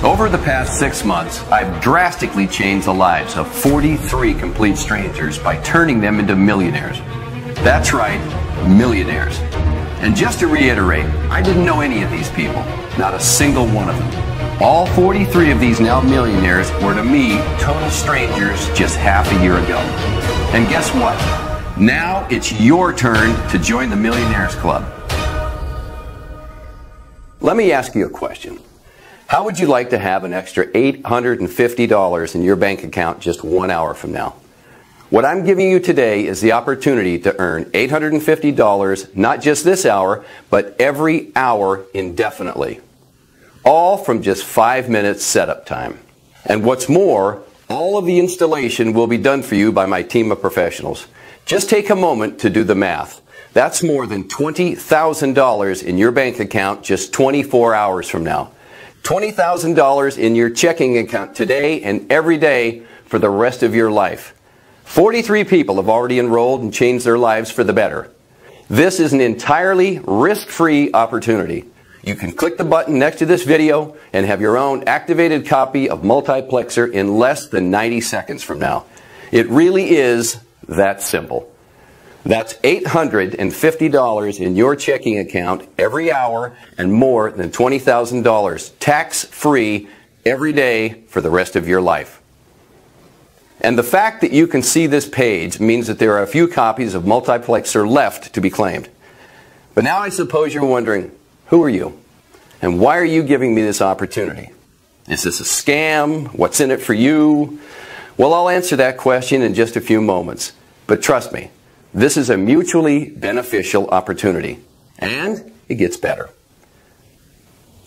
Over the past 6 months, I've drastically changed the lives of 43 complete strangers by turning them into millionaires. That's right, millionaires. And just to reiterate, I didn't know any of these people, not a single one of them. All 43 of these now millionaires were to me total strangers just half a year ago. And guess what? Now it's your turn to join the Millionaires Club. Let me ask you a question. How would you like to have an extra $850 in your bank account just 1 hour from now? What I'm giving you today is the opportunity to earn $850 not just this hour, but every hour indefinitely. All from just 5 minutes setup time. And what's more, all of the installation will be done for you by my team of professionals. Just take a moment to do the math. That's more than $20,000 in your bank account just 24 hours from now. $20,000 in your checking account today and every day for the rest of your life. 43 people have already enrolled and changed their lives for the better. This is an entirely risk-free opportunity. You can click the button next to this video and have your own activated copy of Multiplexer in less than 90 seconds from now. It really is that simple. That's $850 in your checking account every hour and more than $20,000 tax-free every day for the rest of your life. And the fact that you can see this page means that there are a few copies of Multiplexer left to be claimed. But now I suppose you're wondering, who are you? And why are you giving me this opportunity? Is this a scam? What's in it for you? Well, I'll answer that question in just a few moments. But trust me, this is a mutually beneficial opportunity. And it gets better.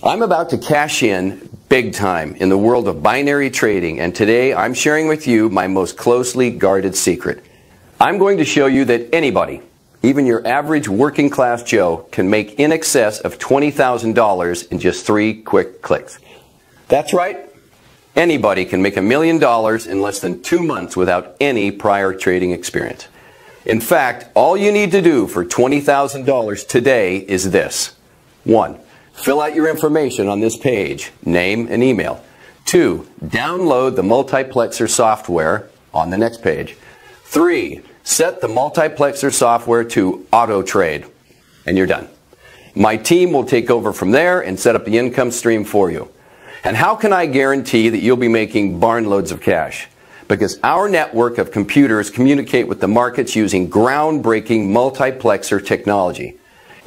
I'm about to cash in big time in the world of binary trading, and today I'm sharing with you my most closely guarded secret. I'm going to show you that anybody, even your average working class Joe, can make in excess of $20,000 in just 3 quick clicks. That's right. Anybody can make $1 million in less than 2 months without any prior trading experience. In fact, all you need to do for $20,000 today is this. 1. Fill out your information on this page, name and email. 2. Download the Multiplexer software on the next page. 3. Set the Multiplexer software to auto trade, and you're done. My team will take over from there and set up the income stream for you. And how can I guarantee that you'll be making barn loads of cash? Because our network of computers communicate with the markets using groundbreaking multiplexer technology.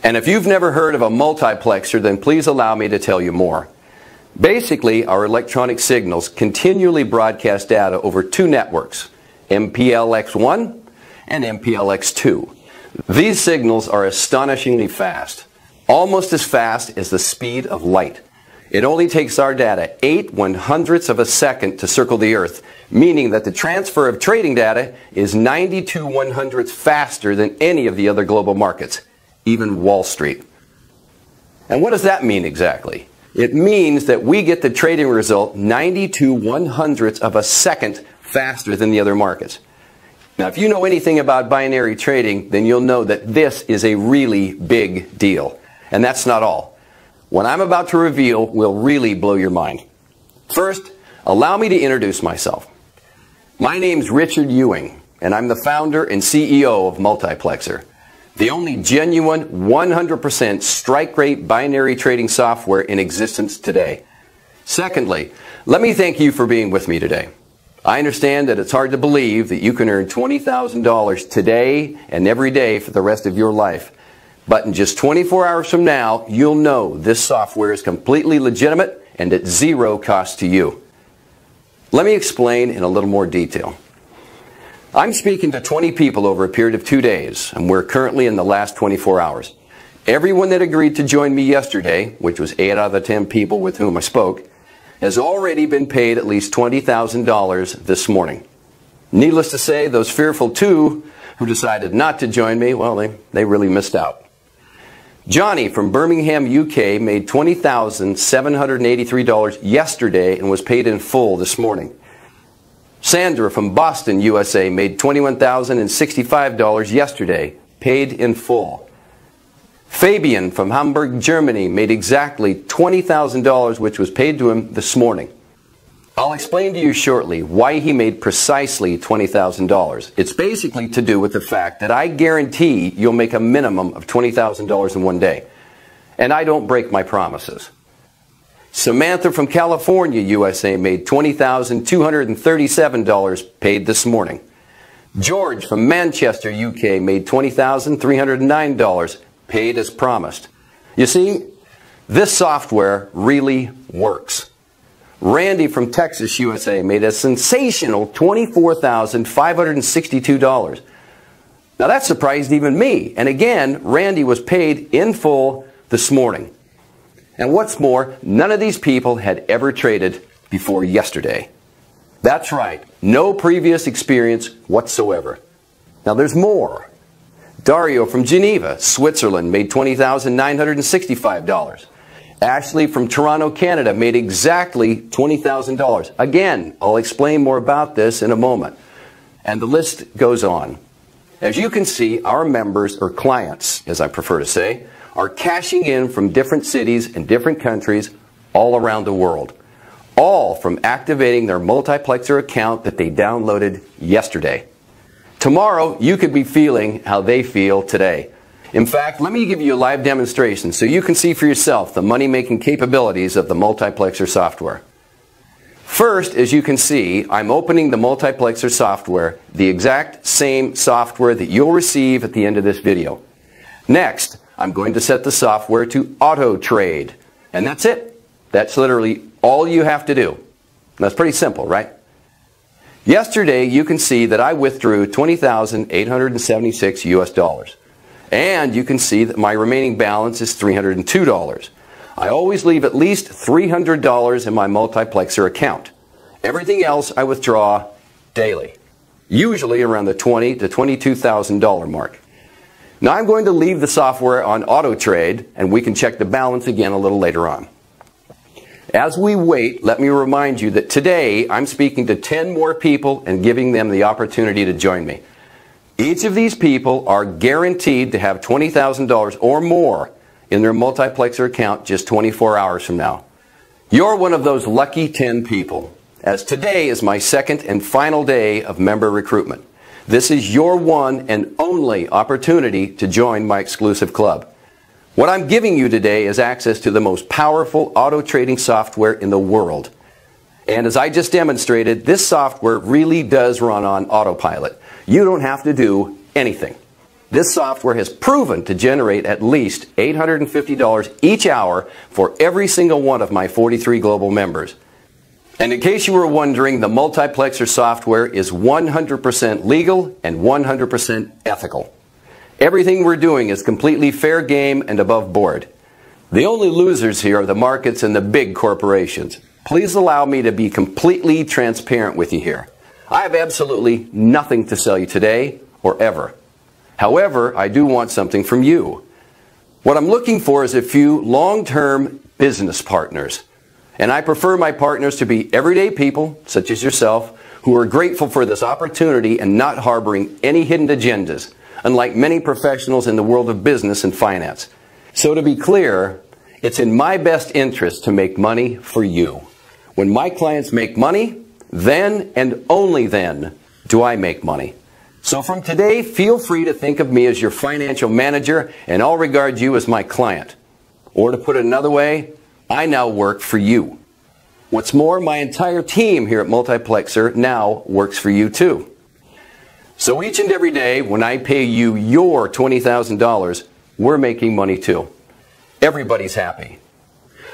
And if you've never heard of a multiplexer, then please allow me to tell you more. Basically, our electronic signals continually broadcast data over 2 networks, MPLX1 and MPLX2. These signals are astonishingly fast, almost as fast as the speed of light. It only takes our data 8/100ths of a second to circle the Earth, meaning that the transfer of trading data is 92/100ths faster than any of the other global markets, even Wall Street. And what does that mean exactly? It means that we get the trading result 92/100ths of a second faster than the other markets. Now, if you know anything about binary trading, then you'll know that this is a really big deal. And that's not all. What I'm about to reveal will really blow your mind. First, allow me to introduce myself. My name's Richard Ewing, and I'm the founder and CEO of Multiplexer, the only genuine 100% strike rate binary trading software in existence today. Secondly, let me thank you for being with me today. I understand that it's hard to believe that you can earn $20,000 today and every day for the rest of your life. But in just 24 hours from now, you'll know this software is completely legitimate and at 0 cost to you. Let me explain in a little more detail. I'm speaking to 20 people over a period of 2 days, and we're currently in the last 24 hours. Everyone that agreed to join me yesterday, which was 8 out of the 10 people with whom I spoke, has already been paid at least $20,000 this morning. Needless to say, those fearful 2 who decided not to join me, well, they really missed out. Johnny from Birmingham, UK made $20,783 yesterday and was paid in full this morning. Sandra from Boston, USA made $21,065 yesterday, paid in full. Fabian from Hamburg, Germany made exactly $20,000, which was paid to him this morning. I'll explain to you shortly why he made precisely $20,000. It's basically to do with the fact that I guarantee you'll make a minimum of $20,000 in one day. And I don't break my promises. Samantha from California, USA made $20,237 paid this morning. George from Manchester, UK made $20,309 paid as promised. You see, this software really works. Randy from Texas, USA made a sensational $24,562. Now that surprised even me. And again, Randy was paid in full this morning. And what's more, none of these people had ever traded before yesterday. That's right, no previous experience whatsoever. Now there's more. Dario from Geneva, Switzerland made $20,965. Ashley from Toronto, Canada made exactly $20,000. Again, I'll explain more about this in a moment. And the list goes on. As you can see, our members, or clients, as I prefer to say, are cashing in from different cities and different countries all around the world. All from activating their multiplexer account that they downloaded yesterday. Tomorrow, you could be feeling how they feel today. In fact, let me give you a live demonstration so you can see for yourself the money-making capabilities of the multiplexer software. First, as you can see, I'm opening the multiplexer software, the exact same software that you'll receive at the end of this video. Next, I'm going to set the software to auto trade. And that's it. That's literally all you have to do. That's pretty simple, right? Yesterday, you can see that I withdrew $20,876 US dollars. And you can see that my remaining balance is $302. I always leave at least $300 in my multiplexer account. Everything else I withdraw daily, usually around the $20,000 to $22,000 mark. Now I'm going to leave the software on auto trade, and we can check the balance again a little later on. As we wait, let me remind you that today I'm speaking to 10 more people and giving them the opportunity to join me. Each of these people are guaranteed to have $20,000 or more in their multiplexer account just 24 hours from now. You're one of those lucky 10 people, as today is my second and final day of member recruitment. This is your one and only opportunity to join my exclusive club. What I'm giving you today is access to the most powerful auto trading software in the world. And as I just demonstrated, this software really does run on autopilot. You don't have to do anything. This software has proven to generate at least $850 each hour for every single one of my 43 global members. And in case you were wondering, the multiplexer software is 100% legal and 100% ethical. Everything we're doing is completely fair game and above board. The only losers here are the markets and the big corporations. Please allow me to be completely transparent with you here. I have absolutely nothing to sell you today or ever. However, I do want something from you. What I'm looking for is a few long-term business partners. And I prefer my partners to be everyday people, such as yourself, who are grateful for this opportunity and not harboring any hidden agendas, unlike many professionals in the world of business and finance. So to be clear, it's in my best interest to make money for you. When my clients make money, then and only then do I make money. So from today, feel free to think of me as your financial manager, and I'll regard you as my client. Or to put it another way, I now work for you. What's more, my entire team here at Multiplexer now works for you too. So each and every day when I pay you your $20,000, we're making money too. Everybody's happy.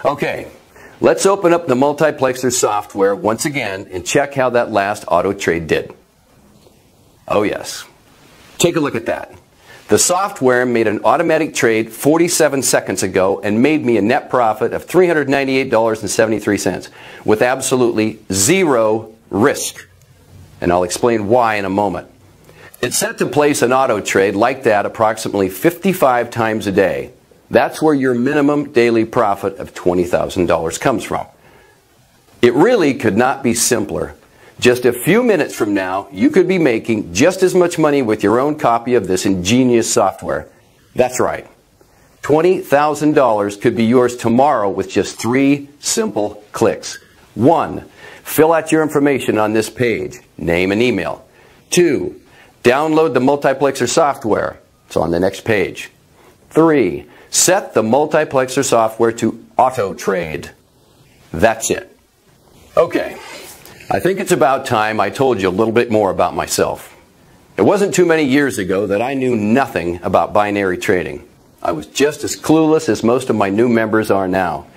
Okay, let's open up the Multiplexer software once again and check how that last auto trade did. Oh yes, take a look at that. The software made an automatic trade 47 seconds ago and made me a net profit of $398.73 with absolutely zero risk. And I'll explain why in a moment. It's set to place an auto trade like that approximately 55 times a day. That's where your minimum daily profit of $20,000 comes from. It really could not be simpler. Just a few minutes from now, you could be making just as much money with your own copy of this ingenious software. That's right. $20,000 could be yours tomorrow with just 3 simple clicks. 1. Fill out your information on this page, name and email. 2. Download the Multiplexer software. It's on the next page. 3. Set the Multiplexer software to auto trade. That's it. Okay, I think it's about time I told you a little bit more about myself. It wasn't too many years ago that I knew nothing about binary trading. I was just as clueless as most of my new members are now.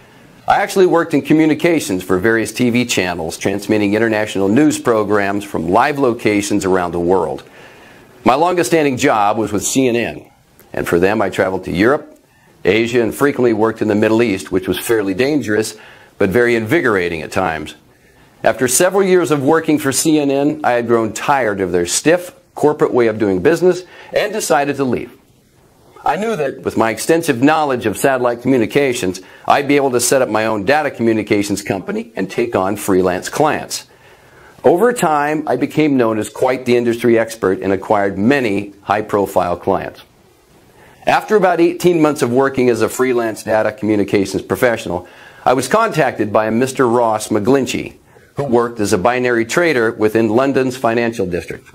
I actually worked in communications for various TV channels, transmitting international news programs from live locations around the world. My longest standing job was with CNN, and for them I traveled to Europe, Asia, and frequently worked in the Middle East, which was fairly dangerous, but very invigorating at times. After several years of working for CNN, I had grown tired of their stiff, corporate way of doing business and decided to leave. I knew that with my extensive knowledge of satellite communications, I'd be able to set up my own data communications company and take on freelance clients. Over time, I became known as quite the industry expert and acquired many high-profile clients. After about 18 months of working as a freelance data communications professional, I was contacted by a Mr. Ross McGlinchey, who worked as a binary trader within London's financial district.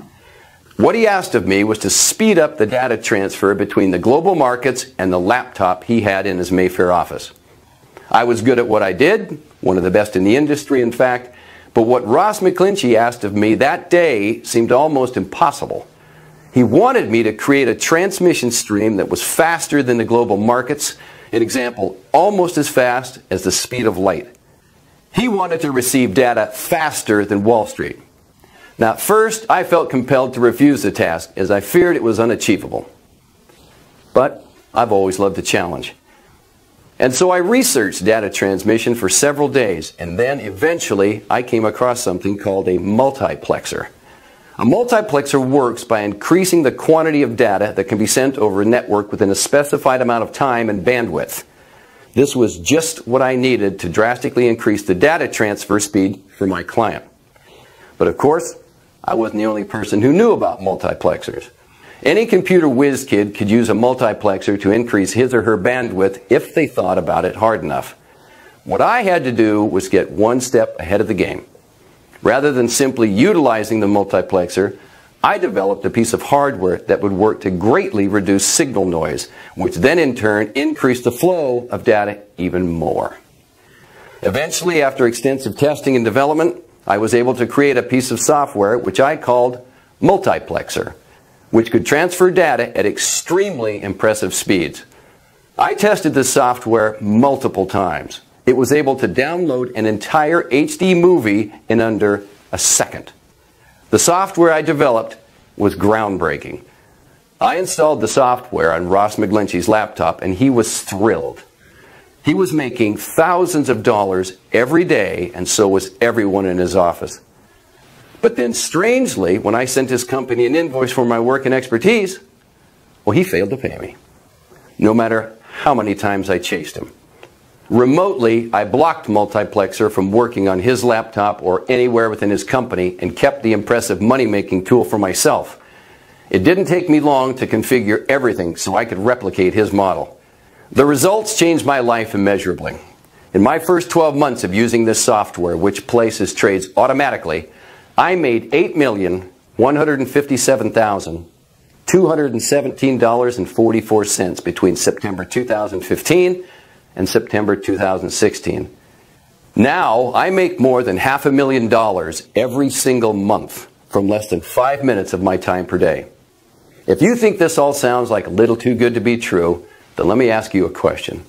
What he asked of me was to speed up the data transfer between the global markets and the laptop he had in his Mayfair office. I was good at what I did, one of the best in the industry, in fact, but what Ross McGlinchey asked of me that day seemed almost impossible. He wanted me to create a transmission stream that was faster than the global markets, an example, almost as fast as the speed of light. He wanted to receive data faster than Wall Street. Now, at first, I felt compelled to refuse the task, as I feared it was unachievable. But I've always loved a challenge. And so I researched data transmission for several days, and then eventually I came across something called a multiplexer. A multiplexer works by increasing the quantity of data that can be sent over a network within a specified amount of time and bandwidth. This was just what I needed to drastically increase the data transfer speed for my client. But of course, I wasn't the only person who knew about multiplexers. Any computer whiz kid could use a multiplexer to increase his or her bandwidth if they thought about it hard enough. What I had to do was get one step ahead of the game. Rather than simply utilizing the multiplexer, I developed a piece of hardware that would work to greatly reduce signal noise, which then in turn increased the flow of data even more. Eventually, after extensive testing and development, I was able to create a piece of software which I called Multiplexer, which could transfer data at extremely impressive speeds. I tested this software multiple times. It was able to download an entire HD movie in under a second. The software I developed was groundbreaking. I installed the software on Ross McGlinchey's laptop, and he was thrilled. He was making thousands of dollars every day, and so was everyone in his office. But then, strangely, when I sent his company an invoice for my work and expertise, well, he failed to pay me, no matter how many times I chased him. Remotely, I blocked Multiplexer from working on his laptop or anywhere within his company and kept the impressive money-making tool for myself. It didn't take me long to configure everything so I could replicate his model. The results changed my life immeasurably. In my first 12 months of using this software, which places trades automatically, I made $8,157,217.44 between September 2015 and September 2016. Now, I make more than $500,000 every single month from less than 5 minutes of my time per day. If you think this all sounds like a little too good to be true, then let me ask you a question.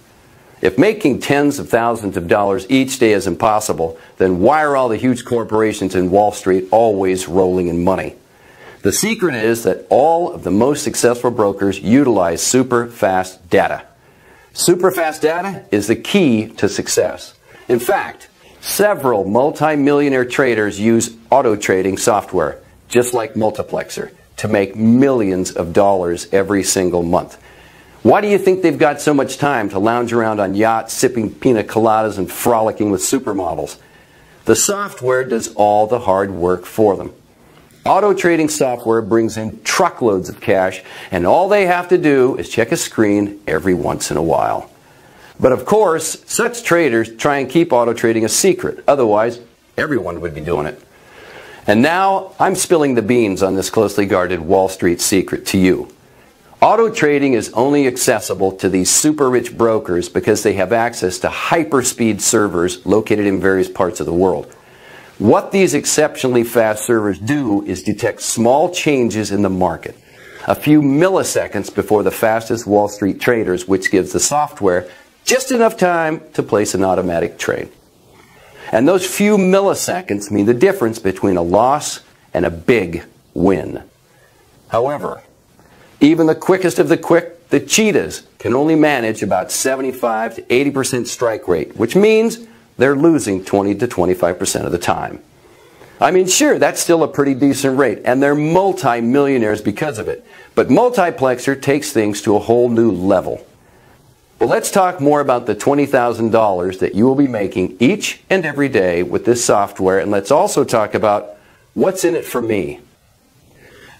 If making tens of thousands of dollars each day is impossible, then why are all the huge corporations in Wall Street always rolling in money? The secret is that all of the most successful brokers utilize super fast data. Super fast data is the key to success. In fact, several multi-millionaire traders use auto trading software, just like Multiplexer, to make millions of dollars every single month. Why do you think they've got so much time to lounge around on yachts, sipping pina coladas and frolicking with supermodels? The software does all the hard work for them. Auto trading software brings in truckloads of cash, and all they have to do is check a screen every once in a while. But of course, such traders try and keep auto trading a secret. Otherwise, everyone would be doing it. And now, I'm spilling the beans on this closely guarded Wall Street secret to you. Auto trading is only accessible to these super rich brokers because they have access to hyperspeed servers located in various parts of the world. What these exceptionally fast servers do is detect small changes in the market, a few milliseconds before the fastest Wall Street traders, which gives the software just enough time to place an automatic trade. And those few milliseconds mean the difference between a loss and a big win. However, even the quickest of the quick, the cheetahs, can only manage about 75 to 80% strike rate, which means they're losing 20 to 25% of the time. I mean, sure, that's still a pretty decent rate, and they're multi-millionaires because of it. But Multiplexer takes things to a whole new level. Well, let's talk more about the $20,000 that you will be making each and every day with this software, and let's also talk about what's in it for me.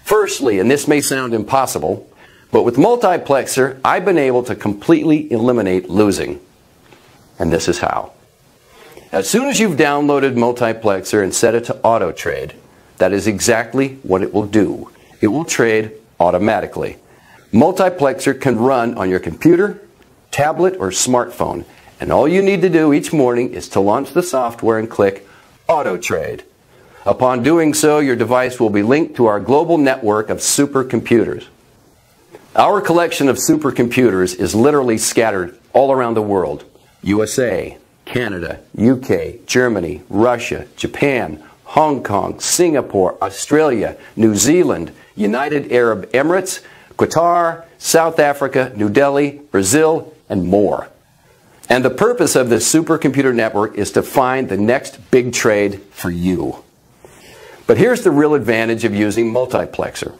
Firstly, and this may sound impossible, but with Multiplexer, I've been able to completely eliminate losing. And this is how. As soon as you've downloaded Multiplexer and set it to auto trade, that is exactly what it will do. It will trade automatically. Multiplexer can run on your computer, tablet, or smartphone, and all you need to do each morning is to launch the software and click Auto Trade. Upon doing so, your device will be linked to our global network of supercomputers. Our collection of supercomputers is literally scattered all around the world. USA, Canada, UK, Germany, Russia, Japan, Hong Kong, Singapore, Australia, New Zealand, United Arab Emirates, Qatar, South Africa, New Delhi, Brazil, and more. And the purpose of this supercomputer network is to find the next big trade for you. But here's the real advantage of using Multiplexer.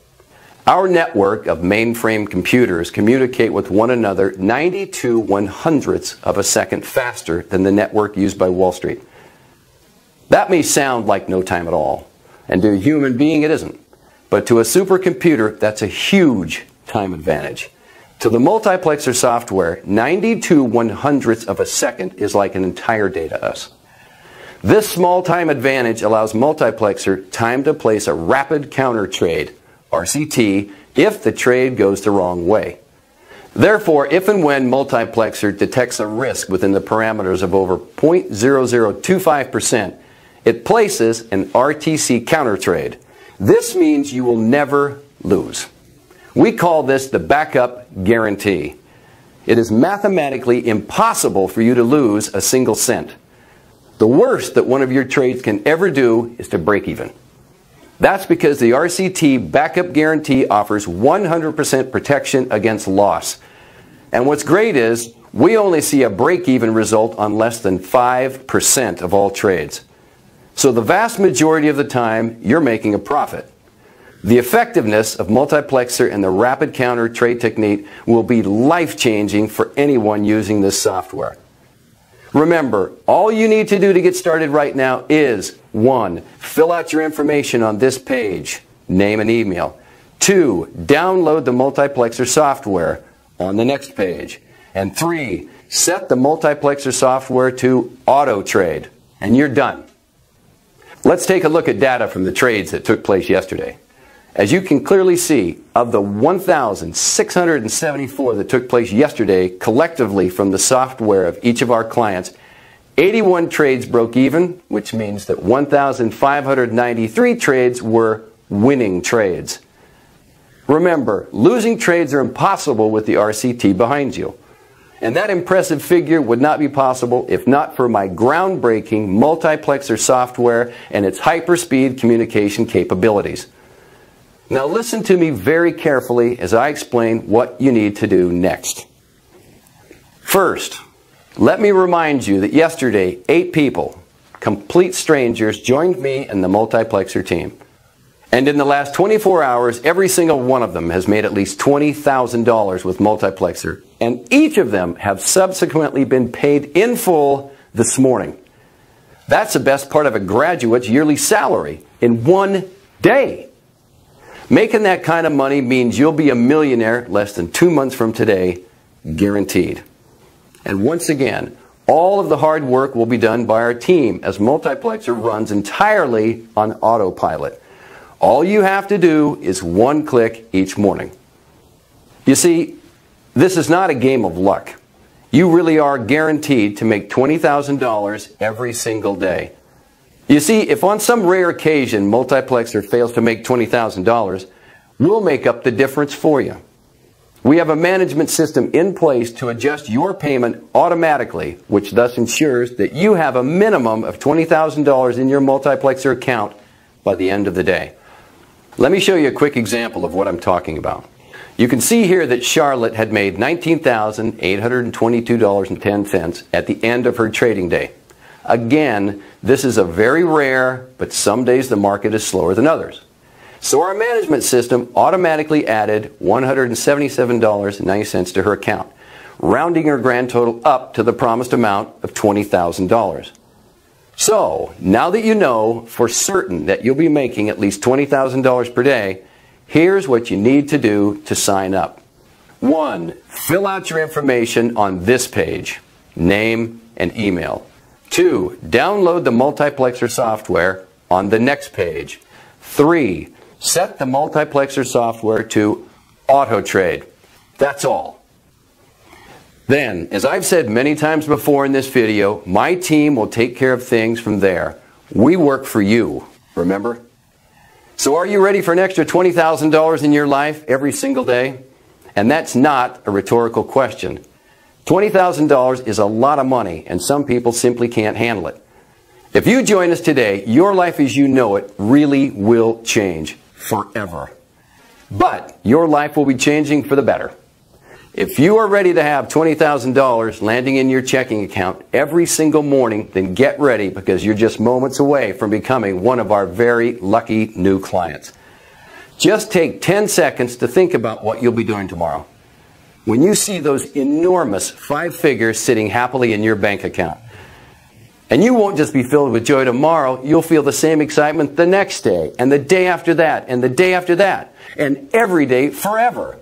Our network of mainframe computers communicate with one another 92 100ths of a second faster than the network used by Wall Street. That may sound like no time at all, and to a human being it isn't. But to a supercomputer, that's a huge time advantage. To the Multiplexer software, 92 100ths of a second is like an entire day to us. This small time advantage allows Multiplexer time to place a rapid counter trade, RCT, if the trade goes the wrong way. Therefore, if and when Multiplexer detects a risk within the parameters of over 0.0025%, it places an RTC counter trade. This means you will never lose. We call this the backup guarantee. It is mathematically impossible for you to lose a single cent. The worst that one of your trades can ever do is to break even. That's because the RCT backup guarantee offers 100% protection against loss. And what's great is we only see a break-even result on less than 5% of all trades. So the vast majority of the time, you're making a profit. The effectiveness of Multiplexer and the rapid counter trade technique will be life-changing for anyone using this software. Remember, all you need to do to get started right now is 1. Fill out your information on this page, name and email. 2. Download the Multiplexer software on the next page. And 3. Set the Multiplexer software to auto trade, and you're done. Let's take a look at data from the trades that took place yesterday. As you can clearly see, of the 1,674 that took place yesterday collectively from the software of each of our clients, 81 trades broke even, which means that 1,593 trades were winning trades. Remember, losing trades are impossible with the RCT behind you. And that impressive figure would not be possible if not for my groundbreaking Multiplexer software and its hyperspeed communication capabilities. Now listen to me very carefully as I explain what you need to do next. First, let me remind you that yesterday, 8 people, complete strangers, joined me and the Multiplexer team. And in the last 24 hours, every single one of them has made at least $20,000 with Multiplexer. And each of them have subsequently been paid in full this morning. That's the best part of a graduate's yearly salary in one day. Making that kind of money means you'll be a millionaire less than 2 months from today, guaranteed. And once again, all of the hard work will be done by our team as Multiplexer runs entirely on autopilot. All you have to do is one click each morning. You see, this is not a game of luck. You really are guaranteed to make $20,000 every single day. You see, if on some rare occasion Multiplexer fails to make $20,000, we'll make up the difference for you. We have a management system in place to adjust your payment automatically, which thus ensures that you have a minimum of $20,000 in your Multiplexer account by the end of the day. Let me show you a quick example of what I'm talking about. You can see here that Charlotte had made $19,822.10 at the end of her trading day. Again, this is a very rare, but some days the market is slower than others. So our management system automatically added $177.90 to her account, rounding her grand total up to the promised amount of $20,000. So, now that you know for certain that you'll be making at least $20,000 per day, here's what you need to do to sign up. 1. Fill out your information on this page, name and email. 2. Download the Multiplexer software on the next page. 3. Set the Multiplexer software to auto trade. That's all. Then, as I've said many times before in this video, my team will take care of things from there. We work for you, remember? So are you ready for an extra $20,000 in your life every single day? And that's not a rhetorical question. $20,000 is a lot of money, and some people simply can't handle it. If you join us today, your life as you know it really will change forever. But your life will be changing for the better. If you are ready to have $20,000 landing in your checking account every single morning, then get ready, because you're just moments away from becoming one of our very lucky new clients. Just take 10 seconds to think about what you'll be doing tomorrow. When you see those enormous 5 figures sitting happily in your bank account. And you won't just be filled with joy tomorrow, you'll feel the same excitement the next day, and the day after that, and the day after that, and every day forever.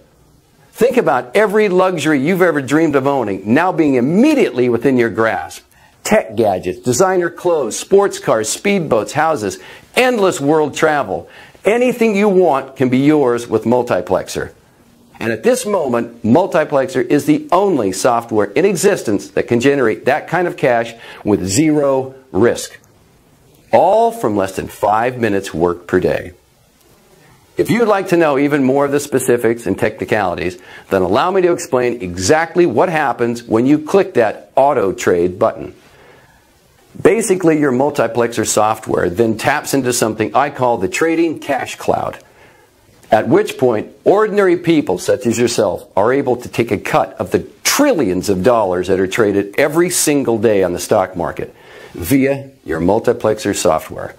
Think about every luxury you've ever dreamed of owning now being immediately within your grasp. Tech gadgets, designer clothes, sports cars, speedboats, houses, endless world travel. Anything you want can be yours with Multiplexer. And at this moment, Multiplexer is the only software in existence that can generate that kind of cash with zero risk. All from less than 5 minutes work per day. If you'd like to know even more of the specifics and technicalities, then allow me to explain exactly what happens when you click that Auto Trade button. Basically, your Multiplexer software then taps into something I call the Trading Cash Cloud. At which point, ordinary people such as yourself are able to take a cut of the trillions of dollars that are traded every single day on the stock market via your Multiplexer software.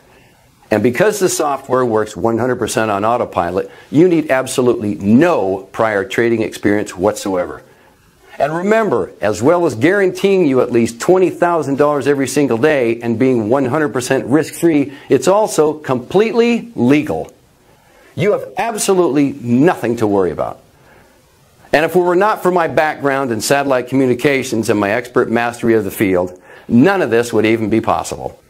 And because the software works 100% on autopilot, you need absolutely no prior trading experience whatsoever. And remember, as well as guaranteeing you at least $20,000 every single day and being 100% risk-free, it's also completely legal. You have absolutely nothing to worry about. And if it were not for my background in satellite communications and my expert mastery of the field, none of this would even be possible.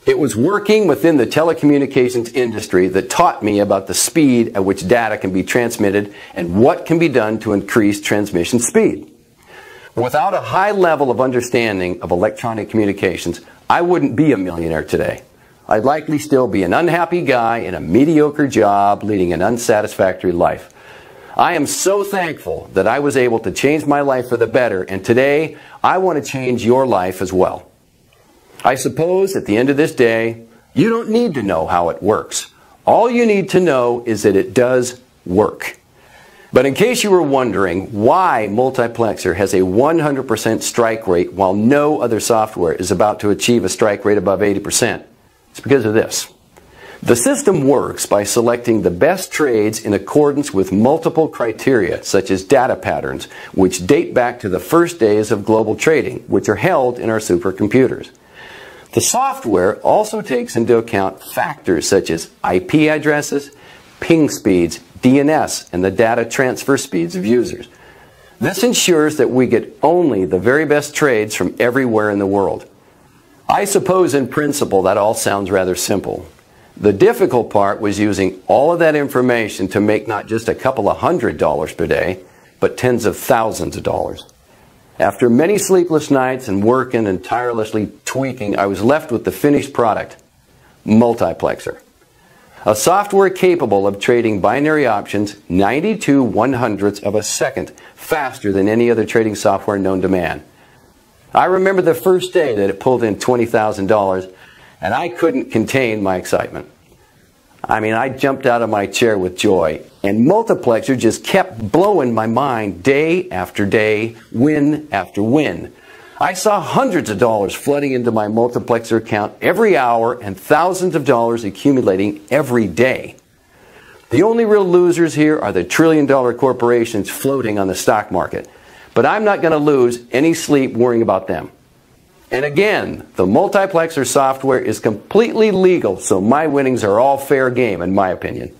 It was working within the telecommunications industry that taught me about the speed at which data can be transmitted and what can be done to increase transmission speed. Without a high level of understanding of electronic communications, I wouldn't be a millionaire today. I'd likely still be an unhappy guy in a mediocre job leading an unsatisfactory life. I am so thankful that I was able to change my life for the better, and today I want to change your life as well. I suppose at the end of this day, you don't need to know how it works. All you need to know is that it does work. But in case you were wondering why Multiplexer has a 100% strike rate while no other software is about to achieve a strike rate above 80%, it's because of this. The system works by selecting the best trades in accordance with multiple criteria, such as data patterns, which date back to the first days of global trading, which are held in our supercomputers. The software also takes into account factors such as IP addresses, ping speeds, DNS, and the data transfer speeds of users. This ensures that we get only the very best trades from everywhere in the world. I suppose in principle that all sounds rather simple. The difficult part was using all of that information to make not just a couple of $100 per day, but tens of thousands of dollars. After many sleepless nights and working and tirelessly tweaking, I was left with the finished product, Multiplexer. A software capable of trading binary options 92/100ths of a second faster than any other trading software known to man. I remember the first day that it pulled in $20,000, and I couldn't contain my excitement. I mean, I jumped out of my chair with joy, and Multiplexer just kept blowing my mind day after day, win after win. I saw hundreds of dollars flooding into my Multiplexer account every hour and thousands of dollars accumulating every day. The only real losers here are the trillion-dollar corporations floating on the stock market. But I'm not going to lose any sleep worrying about them. And again, the Multiplexer software is completely legal, so my winnings are all fair game in my opinion.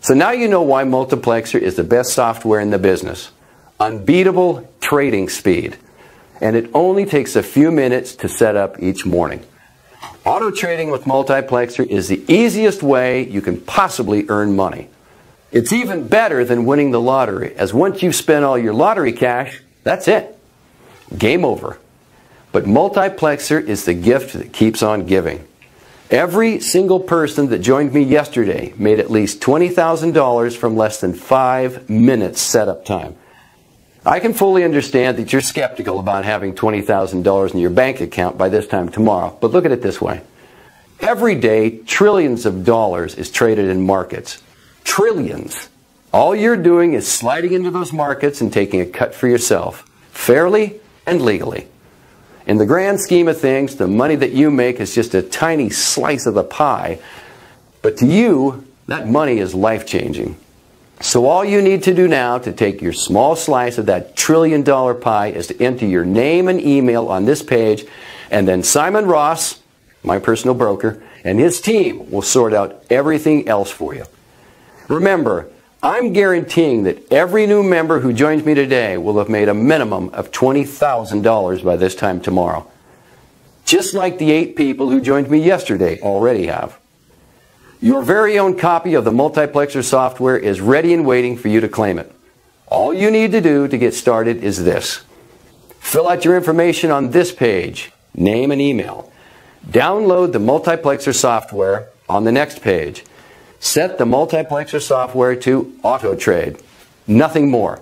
So now you know why Multiplexer is the best software in the business. Unbeatable trading speed. And it only takes a few minutes to set up each morning. Auto trading with Multiplexer is the easiest way you can possibly earn money. It's even better than winning the lottery, as once you've spent all your lottery cash, that's it. Game over. But Multiplexer is the gift that keeps on giving. Every single person that joined me yesterday made at least $20,000 from less than 5 minutes setup time. I can fully understand that you're skeptical about having $20,000 in your bank account by this time tomorrow, but look at it this way. Every day, trillions of dollars is traded in markets. Trillions. All you're doing is sliding into those markets and taking a cut for yourself, fairly and legally. In the grand scheme of things, the money that you make is just a tiny slice of the pie, but to you, that money is life-changing. So all you need to do now to take your small slice of that trillion-dollar pie is to enter your name and email on this page, and then Simon Ross, my personal broker, and his team will sort out everything else for you. Remember, I'm guaranteeing that every new member who joins me today will have made a minimum of $20,000 by this time tomorrow. Just like the 8 people who joined me yesterday already have. Your very own copy of the Multiplexer software is ready and waiting for you to claim it. All you need to do to get started is this. Fill out your information on this page, name and email. Download the Multiplexer software on the next page. Set the Multiplexer software to auto trade. Nothing more.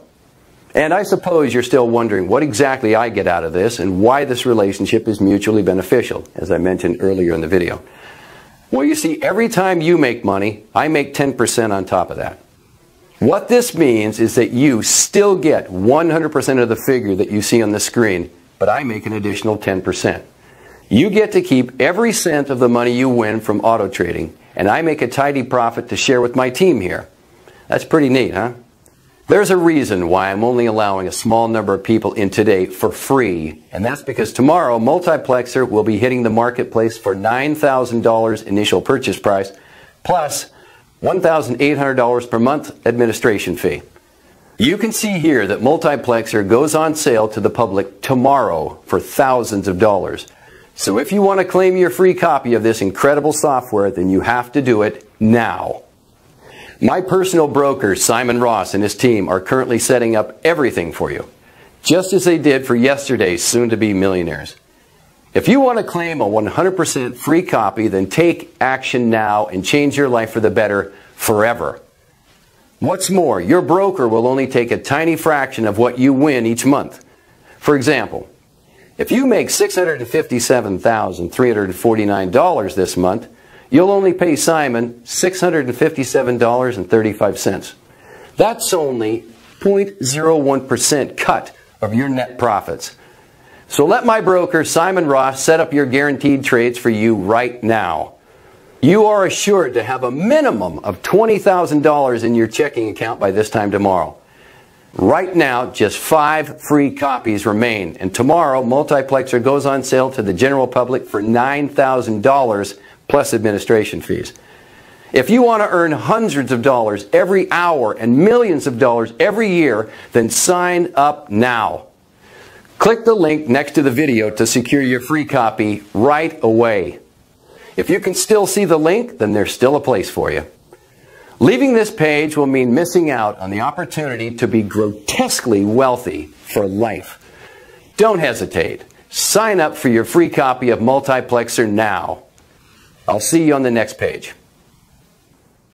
And I suppose you're still wondering what exactly I get out of this and why this relationship is mutually beneficial, as I mentioned earlier in the video. Well, you see, every time you make money, I make 10% on top of that. What this means is that you still get 100% of the figure that you see on the screen, but I make an additional 10%. You get to keep every cent of the money you win from auto trading, and I make a tidy profit to share with my team here. That's pretty neat, huh? There's a reason why I'm only allowing a small number of people in today for free, and that's because tomorrow Multiplexer will be hitting the marketplace for $9,000 initial purchase price, plus $1,800 per month administration fee. You can see here that Multiplexer goes on sale to the public tomorrow for thousands of dollars. So if you want to claim your free copy of this incredible software, then you have to do it now. My personal broker, Simon Ross, and his team are currently setting up everything for you, just as they did for yesterday's soon-to-be millionaires. If you want to claim a 100% free copy, then take action now and change your life for the better forever. What's more, your broker will only take a tiny fraction of what you win each month. For example, if you make $657,349 this month, you'll only pay Simon $657.35. That's only 0.01% cut of your net profits. So let my broker, Simon Ross, set up your guaranteed trades for you right now. You are assured to have a minimum of $20,000 in your checking account by this time tomorrow. Right now, just 5 free copies remain, and tomorrow Multiplexer goes on sale to the general public for $9,000 plus administration fees. If you want to earn hundreds of dollars every hour and millions of dollars every year, then sign up now. Click the link next to the video to secure your free copy right away. If you can still see the link, then there's still a place for you. Leaving this page will mean missing out on the opportunity to be grotesquely wealthy for life. Don't hesitate. Sign up for your free copy of Multiplexer now. I'll see you on the next page.